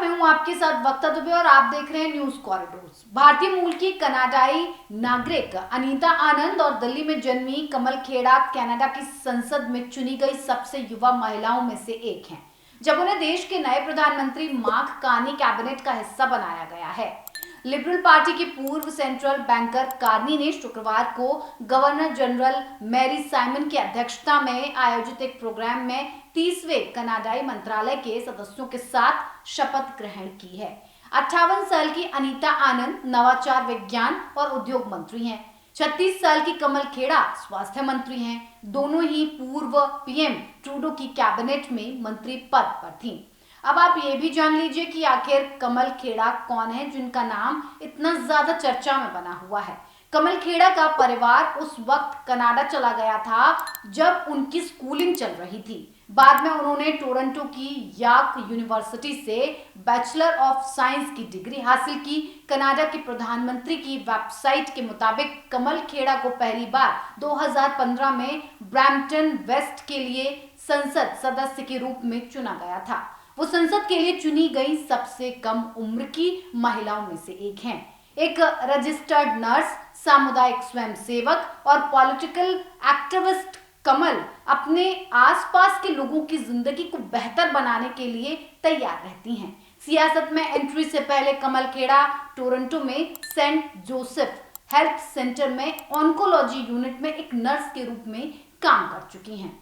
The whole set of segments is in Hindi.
मैं हूं आपके साथ वक्ता दुबे और आप देख रहे हैं न्यूज कॉरिडोर्स। भारतीय मूल की कनाडाई नागरिक अनीता आनंद और दिल्ली में जन्मी कमल खेड़ा कनाडा की संसद में चुनी गई सबसे युवा महिलाओं में से एक हैं, जब उन्हें देश के नए प्रधानमंत्री मार्क कार्नी कैबिनेट का हिस्सा बनाया गया है। लिबरल पार्टी के पूर्व सेंट्रल बैंकर कार्नी ने शुक्रवार को गवर्नर जनरल मैरी साइमन की अध्यक्षता में आयोजित एक प्रोग्राम में 30वें कनाडाई मंत्रालय के सदस्यों के साथ शपथ ग्रहण की है। 58 साल की अनीता आनंद नवाचार, विज्ञान और उद्योग मंत्री हैं। 36 साल की कमल खेड़ा स्वास्थ्य मंत्री हैं। दोनों ही पूर्व पीएम ट्रूडो की कैबिनेट में मंत्री पद पर थीं। अब आप ये भी जान लीजिए कि आखिर कमल खेड़ा कौन है जिनका नाम इतना ज्यादा चर्चा में बना हुआ है। कमल खेड़ा का परिवार उस वक्त कनाडा चला गया था जब उनकी स्कूलिंग चल रही थी। बाद में उन्होंने टोरंटो की यॉर्क यूनिवर्सिटी से बैचलर ऑफ साइंस की डिग्री हासिल की। कनाडा के प्रधानमंत्री की वेबसाइट के मुताबिक कमल खेड़ा को पहली बार 2015 में ब्रैम्पटन वेस्ट के लिए संसद सदस्य के रूप में चुना गया था। वो संसद के लिए चुनी गई सबसे कम उम्र की महिलाओं में से एक हैं। एक रजिस्टर्ड नर्स, सामुदायिक स्वयंसेवक और पॉलिटिकल एक्टिविस्ट कमल अपने आसपास के लोगों की जिंदगी को बेहतर बनाने के लिए तैयार रहती हैं। सियासत में एंट्री से पहले कमल खेड़ा टोरंटो में सेंट जोसेफ हेल्थ सेंटर में ऑन्कोलॉजी यूनिट में एक नर्स के रूप में काम कर चुकी हैं।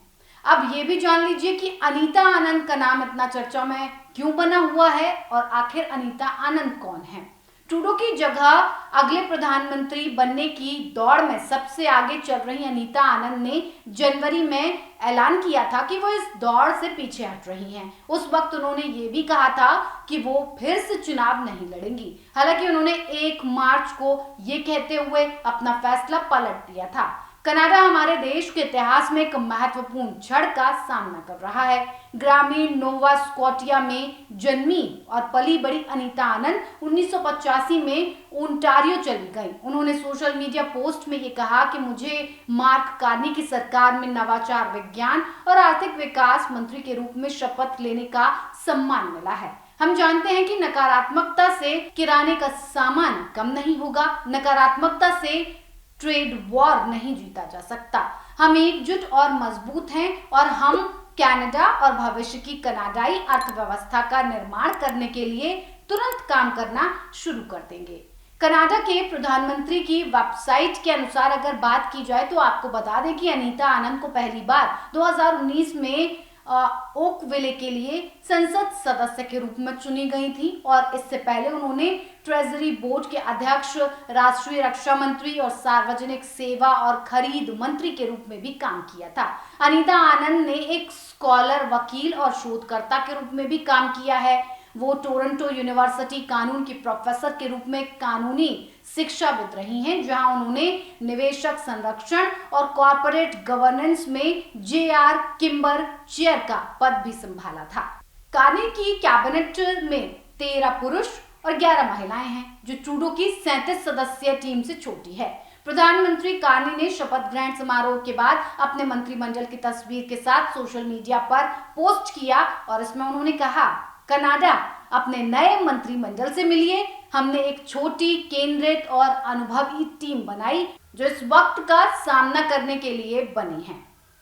अब ये भी जान लीजिए कि अनीता आनंद का नाम इतना चर्चा में क्यों बना हुआ है और आखिर अनीता आनंद कौन है। ट्रूडो की जगह अगले प्रधानमंत्री बनने की दौड़ में सबसे आगे चल रही अनीता आनंद ने जनवरी में ऐलान किया था कि वो इस दौड़ से पीछे हट रही हैं। उस वक्त उन्होंने ये भी कहा था कि वो फिर से चुनाव नहीं लड़ेंगी। हालांकि उन्होंने 1 मार्च को ये कहते हुए अपना फैसला पलट दिया था। कनाडा हमारे देश के इतिहास में एक महत्वपूर्ण क्षण का सामना कर रहा है। ग्रामीण नोवा स्कॉटिया में जन्मी और पली बड़ी अनीता आनंद 1985 में ओंटारियो चली गई। उन्होंने सोशल मीडिया पोस्ट में ये कहा कि मुझे मार्क कार्नी की सरकार में नवाचार, विज्ञान और आर्थिक विकास मंत्री के रूप में शपथ लेने का सम्मान मिला है। हम जानते हैं कि नकारात्मकता से किराने का सामान कम नहीं होगा। नकारात्मकता से ट्रेड वॉर नहीं जीता जा सकता। हम एकजुट और मजबूत हैं और हम कनाडा और भविष्य की कनाडाई अर्थव्यवस्था का निर्माण करने के लिए तुरंत काम करना शुरू कर देंगे। कनाडा के प्रधानमंत्री की वेबसाइट के अनुसार अगर बात की जाए तो आपको बता दें कि अनीता आनंद को पहली बार 2019 में ओकविले के लिए संसद सदस्य के रूप में चुनी गई थी और इससे पहले उन्होंने ट्रेजरी बोर्ड के अध्यक्ष, राष्ट्रीय रक्षा मंत्री और सार्वजनिक सेवा और खरीद मंत्री के रूप में भी काम किया था। अनीता आनंद ने एक स्कॉलर, वकील और शोधकर्ता के रूप में भी काम किया है। वो टोरंटो यूनिवर्सिटी कानून की प्रोफेसर के रूप में कानूनी शिक्षाविद रही हैं, जहां उन्होंने निवेशक संरक्षण और कॉर्पोरेट गवर्नेंस में जे.आर. किम्बर चेयर का पद भी संभाला था। कार्नी की कैबिनेट में 13 पुरुष और 11 महिलाएं हैं, जो ट्रूडो की 37 सदस्यीय टीम से छोटी है। प्रधानमंत्री कार्नी ने शपथ ग्रहण समारोह के बाद अपने मंत्रिमंडल की तस्वीर के साथ सोशल मीडिया पर पोस्ट किया और इसमें उन्होंने कहा, कनाडा अपने नए मंत्रिमंडल से मिलिए। हमने एक छोटी, केंद्रित और अनुभवी टीम बनाई जो इस वक्त का सामना करने के लिए बनी है।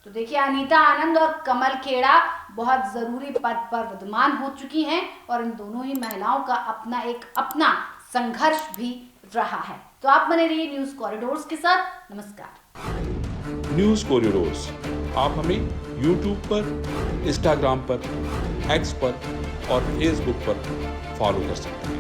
तो देखिए, अनीता आनंद और कमल खेड़ा बहुत जरूरी पद पर विद्यमान हो चुकी हैं और इन दोनों ही महिलाओं का अपना संघर्ष भी रहा है। तो आप बने रहिए न्यूज कॉरिडोर्स के साथ। नमस्कार। न्यूज कॉरिडोर्स आप हमें यूट्यूब पर, इंस्टाग्राम पर, एक्स पर और फेसबुक पर फॉलो कर सकते हैं।